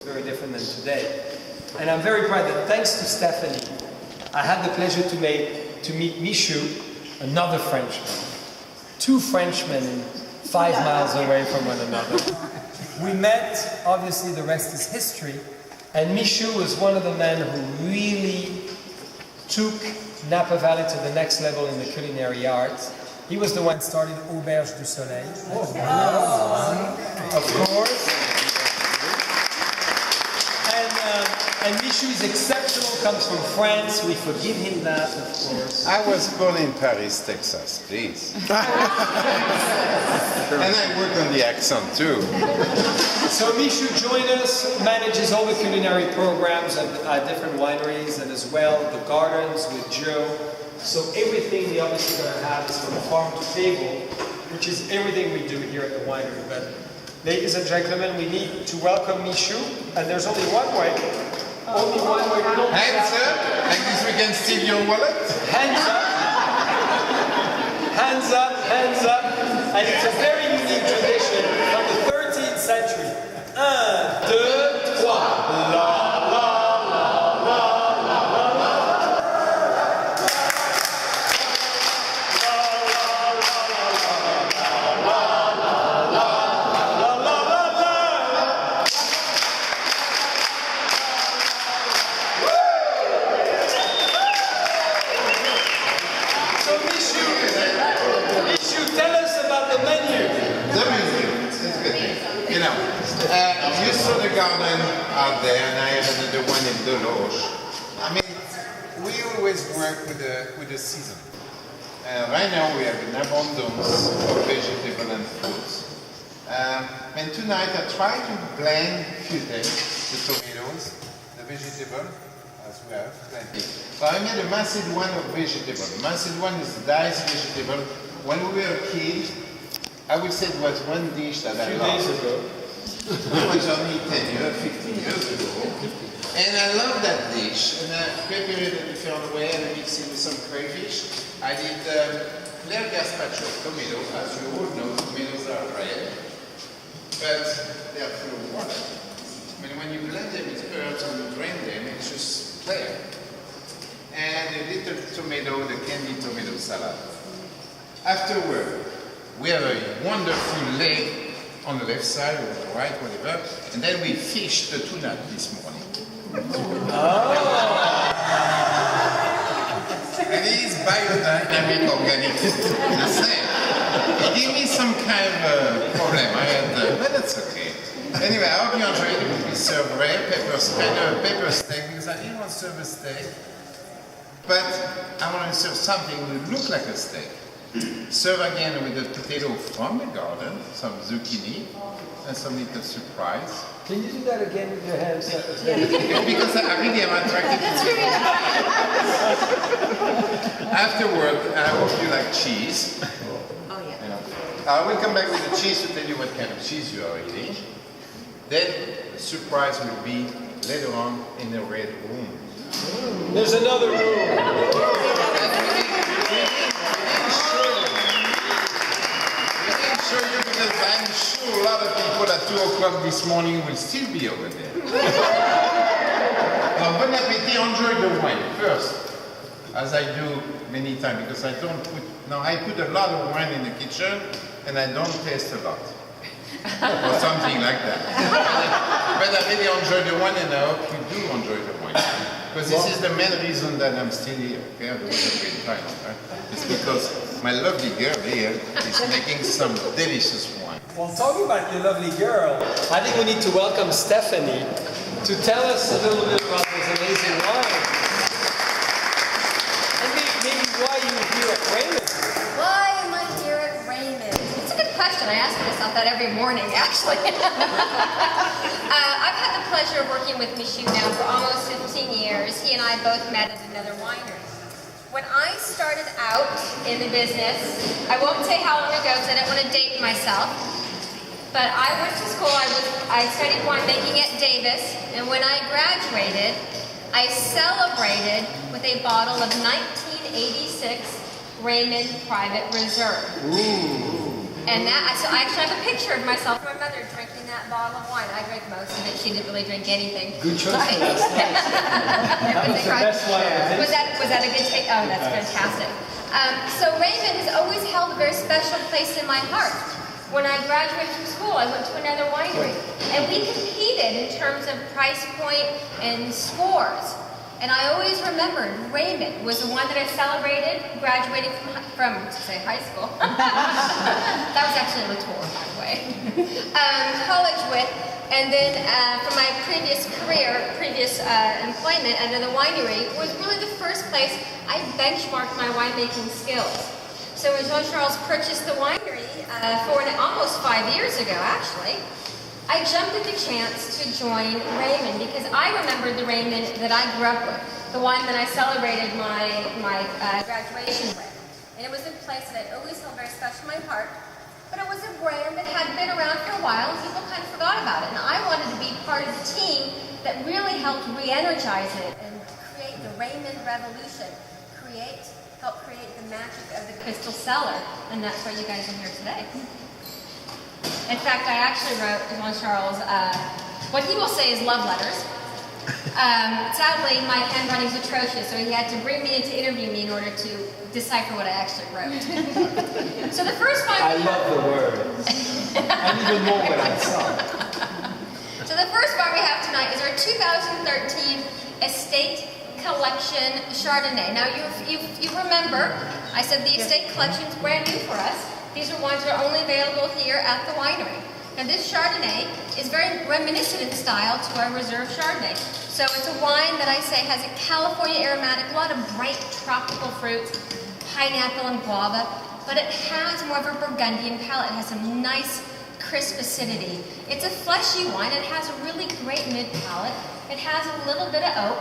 Very different than today. And I'm very proud that thanks to Stephanie, I had the pleasure to meet Michaud, another Frenchman. Two Frenchmen 5 miles away from one another. We met, obviously the rest is history, and Michaud was one of the men who really took Napa Valley to the next level in the culinary arts. He was the one who started Auberge du Soleil. Of course. And Michaud is exceptional, comes from France. We forgive him that, of course. I was born in Paris, Texas, please. And I work on the accent too. So Michaud joined us, manages all the culinary programs at different wineries, and as well the gardens with Joe. So everything we obviously going to have is from farm to table, which is everything we do here at the winery. But ladies and gentlemen, we need to welcome Michaud, and there's only one way. Only one way. Hands up, like this we can steal your wallet. Hands up. Hands up, hands up. And it's a very unique tradition from the 13th century. 1, 2, 3. La. You saw the garden out there, and I have another one in Deloche. I mean, we always work with the season. Right now we have an abundance of vegetable and fruits. And tonight I try to blend a few things, the tomatoes, the vegetable, as we have plenty. So I made a macédoine of vegetable. Macédoine is diced vegetable. When we were a kid, I would say it was one dish that I loved. Days ago. It was only 10 years, 15 years ago. And I love that dish. And I prepared it in a different way and I mixed it with some crayfish. I did Claire gazpacho of tomato. As you all know, tomatoes are red, but they are full of water. I mean, when you blend them with herbs and you drain them, it's just clear. And a little tomato, the candied tomato salad. Afterward, we have a wonderful leg on the left side or the right, whatever, and then we fished the tuna this morning. Oh. And it is biodynamic organic food. The same. It gave me some kind of problem. I had, but that's okay. Anyway, I hope you enjoyed it. We serve rare pepper steak because I didn't want to serve a steak, but I want to serve something that looks like a steak. Serve again with the potato from the garden, some zucchini, and some little surprise. Can you do that again with your hands? Because I really am attracted to it. Afterward, I hope you like cheese. Oh yeah. You know. I will come back with the cheese to tell you what kind of cheese you are eating. Then the surprise will be later on in the red room. There's another room. Because I'm sure a lot of people at 2 o'clock this morning will still be over there. Bon appetit, enjoy the wine first, as I do many times, because I don't put, now I put a lot of wine in the kitchen and I don't taste a lot. Or something like that. But I really enjoy the wine and I hope you do enjoy the wine. Because this is the main reason that I'm still here, okay? Otherwise I'd be in Thailand, right? It's because my lovely girl here is making some delicious wine. Well, talking about your lovely girl, I think we need to welcome Stephanie to tell us a little bit about this amazing wine. And maybe why you're here at Raymond. Why am I here at Raymond? It's a good question. I ask myself that every morning, actually. I've had the pleasure of working with Michaud now for almost 15 years. He and I both met at another winery. When I started out in the business, I won't say how long ago because I don't want to date myself, but I went to school, I studied winemaking at Davis, and when I graduated, I celebrated with a bottle of 1986 Raymond Private Reserve. Ooh. And that, so I actually have a picture of myself and my mother drinking that. that bottle of wine. I drank most of it. She didn't really drink anything. Good choice. That's nice. That was the best wine of Was that a good taste? Oh, that's fantastic. So Raymond has always held a very special place in my heart. When I graduated from school, I went to another winery, and we competed in terms of price point and scores. And I always remembered Raymond was the one that I celebrated graduating from high school. That was actually Latour, by the way. College with, and then for my previous employment under the winery was really the first place I benchmarked my winemaking skills. So when Jean Charles purchased the winery almost 5 years ago, actually, I jumped at the chance to join Raymond because I remembered the Raymond that I grew up with, the one that I celebrated my graduation with. And it was a place that I always held very special in my heart, but it was a brand that had been around for a while and people kind of forgot about it. And I wanted to be part of the team that really helped re-energize it and create the Raymond revolution, help create the magic of the crystal cellar, and that's why you guys are here today. In fact, I actually wrote Jean Charles what he will say is love letters. Sadly, my handwriting's atrocious, so he had to bring me in to interview me in order to decipher what I actually wrote. So the first wine I love the words. And even more when I saw. So the first wine we have tonight is our 2013 Estate Collection Chardonnay. Now you remember, I said the Estate Collection is brand new for us. These are wines that are only available here at the winery. Now this Chardonnay is very reminiscent in style to our Reserve Chardonnay. So it's a wine that I say has a California aromatic, a lot of bright tropical fruits, pineapple and guava, but it has more of a Burgundian palate. It has some nice crisp acidity. It's a fleshy wine. It has a really great mid-palate. It has a little bit of oak,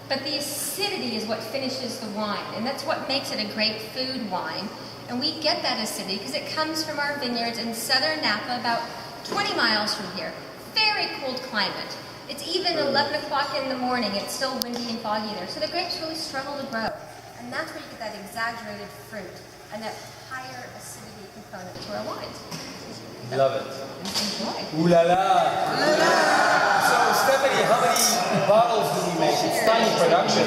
but the acidity is what finishes the wine, and that's what makes it a great food wine. And we get that acidity because it comes from our vineyards in southern Napa, about 20 miles from here. Very cold climate. It's even 11 o'clock in the morning. It's still windy and foggy there. So the grapes really struggle to grow. And that's where you get that exaggerated fruit and that higher acidity component to our wines. Love it. Enjoy. Ooh la la. So Stephanie, how many bottles do we make? It's tiny production.